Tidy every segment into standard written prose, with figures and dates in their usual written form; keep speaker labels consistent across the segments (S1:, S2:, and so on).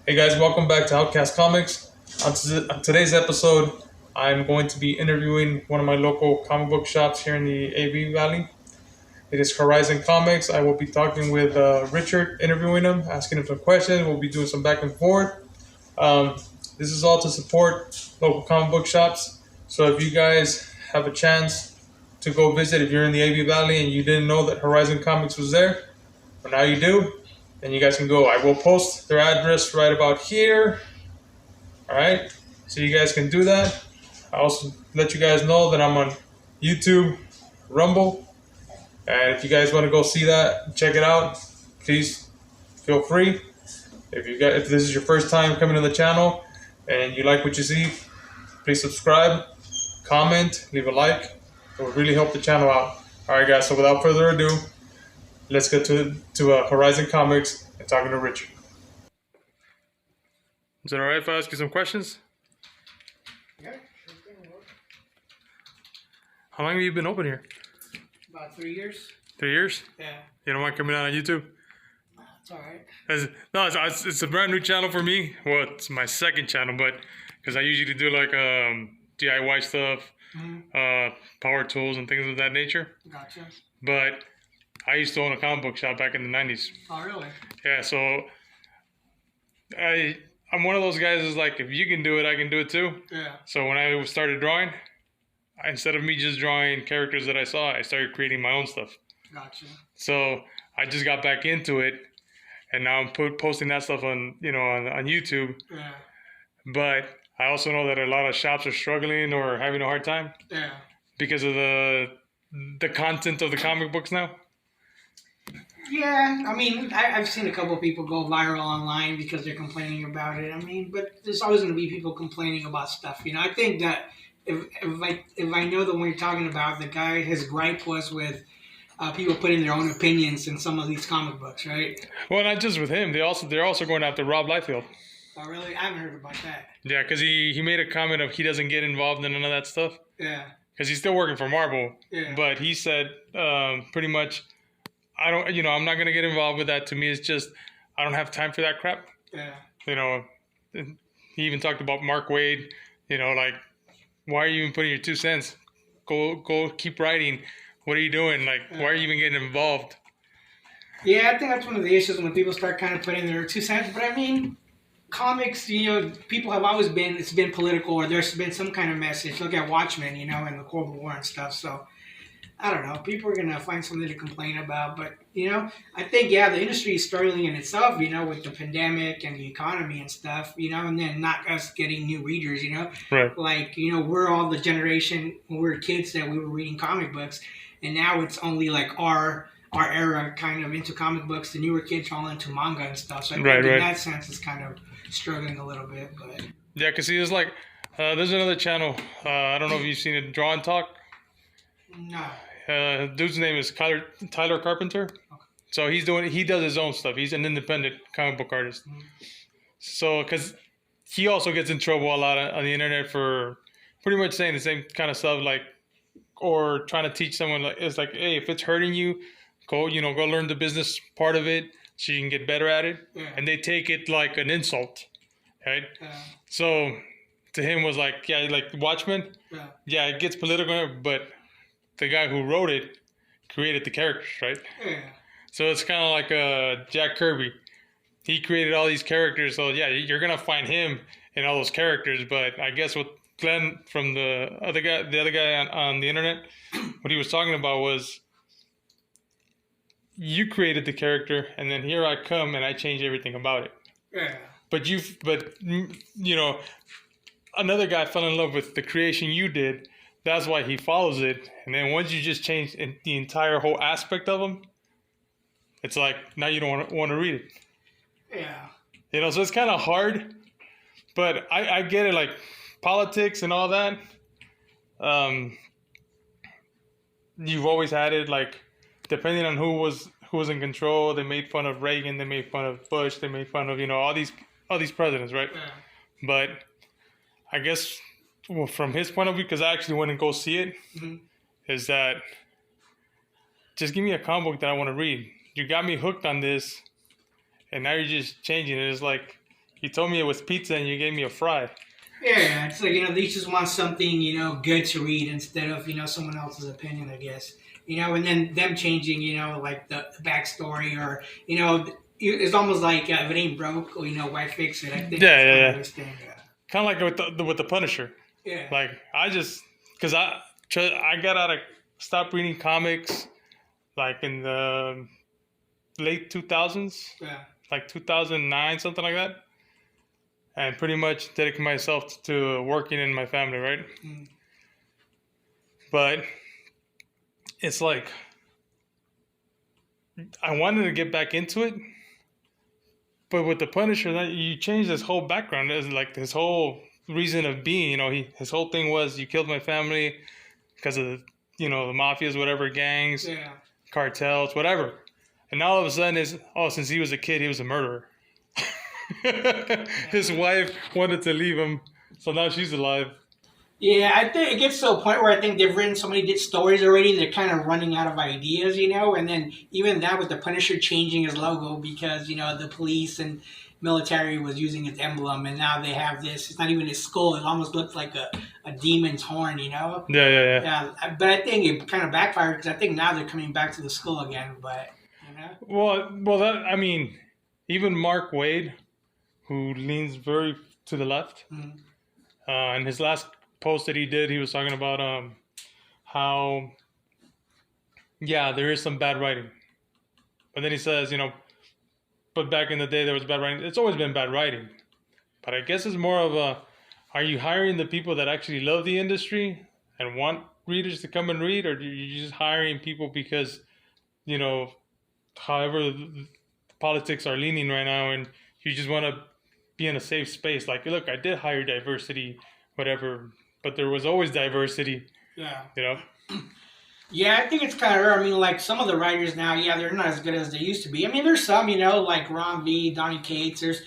S1: Hey guys, welcome back to Outcast Comics. On today's episode, I'm going to be interviewing one of my local comic book shops here in the AV Valley. It is Horizon Comics. I will be talking with Richard, interviewing him, asking him some questions. We'll be doing some back and forth. Um, this is all to support local comic book shops. So if you guys have a chance to go visit, if you're in the AV Valley and you didn't know that Horizon Comics was there, but now you do, then you guys can go. I will post their address right about here. All right, so you guys can do that. I also let you guys know that I'm on YouTube, Rumble, and if you guys want to go see that, check it out, please feel free. If this is your first time coming to the channel and you like what you see, please subscribe, comment, leave a like. It will really help the channel out. All right, guys. So without further ado, let's get to Horizon Comics and talking to Richard. Is it all right if I ask you some questions?
S2: Yeah, sure thing.
S1: How long have you been open here?
S2: About 3 years.
S1: 3 years?
S2: Yeah,
S1: You don't mind coming out on YouTube?
S2: it's all right.
S1: It's a brand new channel for me. Well, it's my second channel, but because I usually do like DIY stuff, power tools and things of that nature.
S2: Gotcha.
S1: But I used to own a comic book shop back in the 90s.
S2: Oh, really?
S1: Yeah, so I'm one of those guys who's like, if you can do it, I can do it too.
S2: Yeah.
S1: So when I started drawing, instead of me just drawing characters that I saw, I started creating my own stuff.
S2: Gotcha.
S1: So I just got back into it, and now I'm posting that stuff on YouTube.
S2: Yeah.
S1: But I also know that a lot of shops are struggling or having a hard time
S2: Yeah.
S1: because of the content of the comic books now.
S2: Yeah, I mean, I've seen a couple of people go viral online because they're complaining about it. I mean, but there's always going to be people complaining about stuff. You know, I think that if I know the one you're talking about, the guy, his gripe was with people putting their own opinions in some of these comic books, right?
S1: Well, not just with him. They're also going after Rob Liefeld.
S2: Oh, really? I haven't heard about that.
S1: Yeah, because he made a comment of he doesn't get involved in none of that stuff.
S2: Yeah.
S1: Because he's still working for Marvel.
S2: Yeah.
S1: But he said pretty much, I'm not going to get involved with that. To me, it's just, I don't have time for that crap.
S2: Yeah.
S1: He even talked about Mark Waid, like, why are you even putting your 2 cents? Go keep writing. What are you doing? Like, why are you even getting involved?
S2: Yeah, I think that's one of the issues when people start kind of putting their 2 cents. But I mean, comics, people have always been, it's been political or there's been some kind of message. Look at Watchmen, and the Cold War and stuff. So, I don't know. People are going to find something to complain about. But, I think, the industry is struggling in itself, with the pandemic and the economy and stuff, and then not us getting new readers,
S1: Right.
S2: Like, we're all the generation, when we were kids that we were reading comic books. And now it's only like our era kind of into comic books. The newer kids are all into manga and stuff. So I think in that sense it's kind of struggling a little bit. But
S1: yeah, because he was like, there's another channel. I don't know if you've seen it, Draw and Talk.
S2: No.
S1: Dude's name is Tyler Carpenter. Okay. So he does his own stuff. He's an independent comic book artist. Mm-hmm. So, because he also gets in trouble a lot on the internet for pretty much saying the same kind of stuff, like, or trying to teach someone, like, it's like, hey, if it's hurting you, go learn the business part of it so you can get better at it. Yeah. And they take it like an insult, right? Yeah. So to him was like, yeah, like Watchmen. Yeah, it gets political, but the guy who wrote it created the characters, right? Yeah. So it's kind of like Jack Kirby. He created all these characters, so yeah, you're gonna find him in all those characters. But I guess what Glenn from the other guy on the internet, what he was talking about was, you created the character, and then here I come and I change everything about it. Yeah. But another guy fell in love with the creation you did. That's why he follows it. And then once you just change the entire whole aspect of him, it's like now you don't want to read it. Yeah. So it's kind of hard, but I get it. Like politics and all that. You've always had it, like, depending on who was in control. They made fun of Reagan, they made fun of Bush, they made fun of all these presidents, right? Yeah. But I guess, well, from his point of view, because I actually went and go see it, is that just give me a comic book that I want to read. You got me hooked on this, and now you're just changing it. It's like You told me it was pizza and you gave me a fry.
S2: Yeah, it's like they just want something good to read instead of someone else's opinion, I guess. And then them changing like the backstory or it's almost like if it ain't broke, why fix it? I think
S1: Yeah,
S2: that's
S1: yeah,
S2: kind
S1: yeah.
S2: of this thing.
S1: Kind of like with the Punisher.
S2: Yeah.
S1: Like because I got out of stopped reading comics like in the late 2000s,
S2: Yeah.
S1: like 2009, something like that, and pretty much dedicated myself to working in my family, right?
S2: Mm.
S1: But it's like I wanted to get back into it, but with the Punisher, that you change his whole background, is like his whole reason of being. His whole thing was you killed my family because of the mafias, whatever, gangs,
S2: Yeah.
S1: cartels, whatever. And now all of a sudden since he was a kid, he was a murderer. His wife wanted to leave him, so now she's alive.
S2: Yeah, I think it gets to a point where I think they've written so many stories already, they're kind of running out of ideas, and then even that with the Punisher changing his logo because, the police and military was using its emblem, and now they have this, it's not even his skull, it almost looks like a demon's horn,
S1: Yeah.
S2: Yeah, but I think it kind of backfired because I think now they're coming back to the skull again, but,
S1: Well, even Mark Waid, who leans very to the left, in his last post that he did, he was talking about how there is some bad writing, but then he says but back in the day there was bad writing. It's always been bad writing, but I guess it's more of are you hiring the people that actually love the industry and want readers to come and read, or are you just hiring people because however the politics are leaning right now and you just want to be in a safe space? Like, look, I did hire diversity, whatever, but there was always diversity.
S2: Yeah.
S1: Yeah,
S2: I think it's kind of rare. I mean, like some of the writers now, they're not as good as they used to be. I mean, there's some, like Ron V, Donny Cates. There's,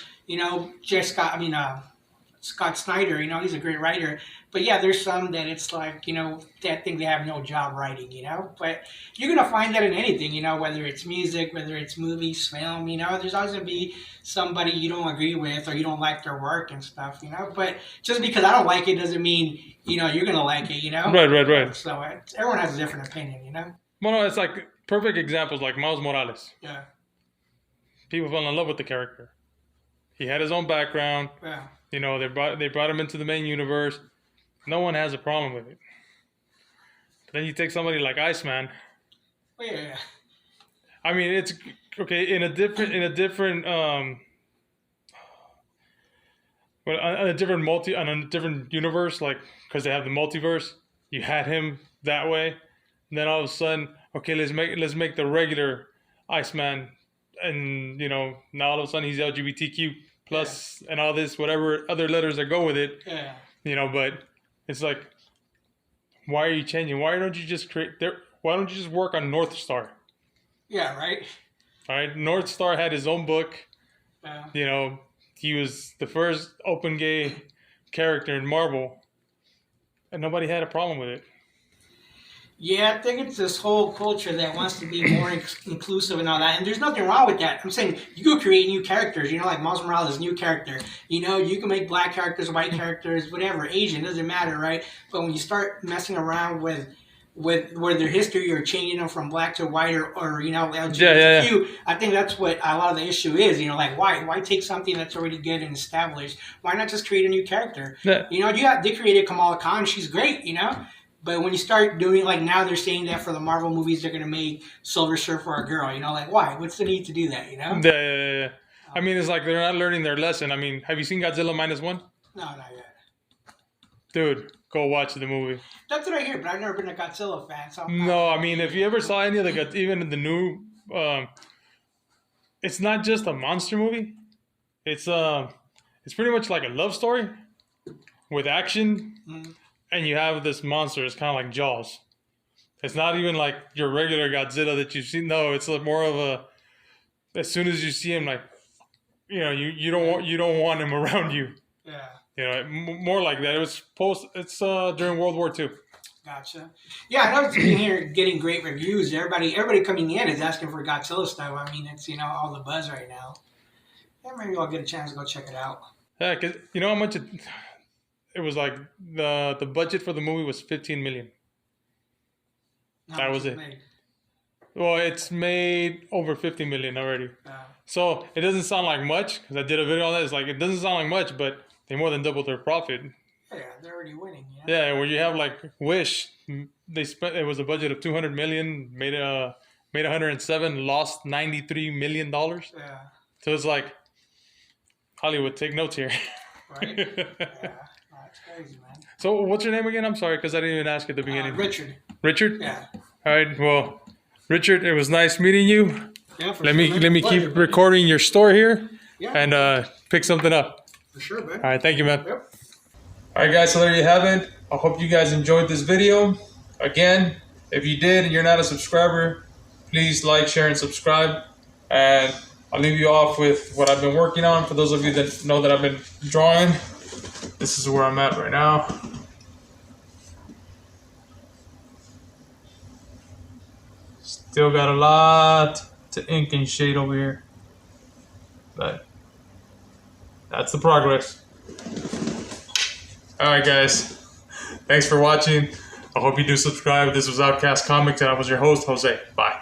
S2: Scott Snyder. He's a great writer. But there's some that it's like, that think they have no job writing. But you're gonna find that in anything. Whether it's music, whether it's movies, film. There's always gonna be somebody you don't agree with or you don't like their work and stuff. But just because I don't like it doesn't mean you're gonna like it.
S1: Right.
S2: So everyone has a different opinion.
S1: Well, no, it's like perfect examples like Miles Morales.
S2: Yeah.
S1: People fell in love with the character. He had his own background.
S2: Yeah.
S1: They brought him into the main universe. No one has a problem with it. But then you take somebody like Iceman.
S2: Oh, yeah.
S1: I mean, it's okay in a different on a different universe, like because they have the multiverse. You had him that way, and then all of a sudden, okay, let's make the regular Iceman, and now all of a sudden he's LGBTQ plus and all this whatever other letters that go with it.
S2: Yeah.
S1: But it's like, why are you changing? Why don't you just Why don't you just work on North Star?
S2: Yeah. Right.
S1: All right, North Star had his own book.
S2: Yeah.
S1: He was the first open gay character in Marvel, and nobody had a problem with it.
S2: Yeah, I think it's this whole culture that wants to be more inclusive and all that, and there's nothing wrong with that. I'm saying you could create new characters, like Miles Morales, new character. You can make black characters, white characters, whatever, Asian, doesn't matter, right? But when you start messing around with their history or changing them from black to white or LGBTQ,
S1: Yeah.
S2: I think that's what a lot of the issue is. Like why take something that's already good and established? Why not just create a new character?
S1: Yeah.
S2: They created Kamala Khan, she's great, But when you start doing, like now they're saying that for the Marvel movies, they're going to make Silver Surfer a girl, like why? What's the need to do that,
S1: Yeah. I mean, it's like they're not learning their lesson. I mean, have you seen Godzilla -1?
S2: No, not yet.
S1: Dude, go watch the movie.
S2: That's what I hear, but I've never been a Godzilla fan. So
S1: no, I mean, if you ever saw any of even the new, it's not just a monster movie. It's pretty much like a love story with action.
S2: Mm.
S1: And you have this monster. It's kind of like Jaws. It's not even like your regular Godzilla that you've seen. No, it's more of a. As soon as you see him, like, you don't want him around you.
S2: Yeah.
S1: More like that. It's during World War II.
S2: Gotcha. Yeah, I know it's been here getting great reviews. Everybody coming in is asking for Godzilla stuff. I mean, it's all the buzz right now. Yeah, maybe I'll get a chance to go check it out.
S1: Yeah, cause you know how much it was like the budget for the movie was 15 million.
S2: How
S1: That
S2: much
S1: was
S2: is
S1: it.
S2: made?
S1: Well, it's made over 50 million already.
S2: Uh,
S1: So it doesn't sound like much because I did a video on that. It's like it doesn't sound like much, but they more than doubled their profit.
S2: yeah, they're already winning.
S1: Yeah, where you have like Wish, they spent it was a budget of 200 million, made 107, lost 93 million dollars.
S2: Yeah,
S1: So it's like Hollywood, take notes here.
S2: right. Yeah, that's crazy, man.
S1: So what's your name again? I'm sorry because I didn't even ask at the beginning.
S2: Richard.
S1: Richard.
S2: Yeah.
S1: All right. Well, Richard, it was nice meeting you.
S2: Yeah. For
S1: Let
S2: sure,
S1: me
S2: man. Pleasure,
S1: keep
S2: buddy.
S1: recording your store here
S2: Yeah.
S1: and pick something up.
S2: For sure, man.
S1: All right. Thank you, man.
S2: Yep.
S1: All right, guys, so there you have it. I hope you guys enjoyed this video. Again, if you did and you're not a subscriber, please like, share, and subscribe. And I'll leave you off with what I've been working on. For those of you that know that I've been drawing, this is where I'm at right now. Still got a lot to ink and shade over here. But that's the progress. Alright guys, thanks for watching. I hope you do subscribe. This was Outcast Comics and I was your host, Jose. Bye.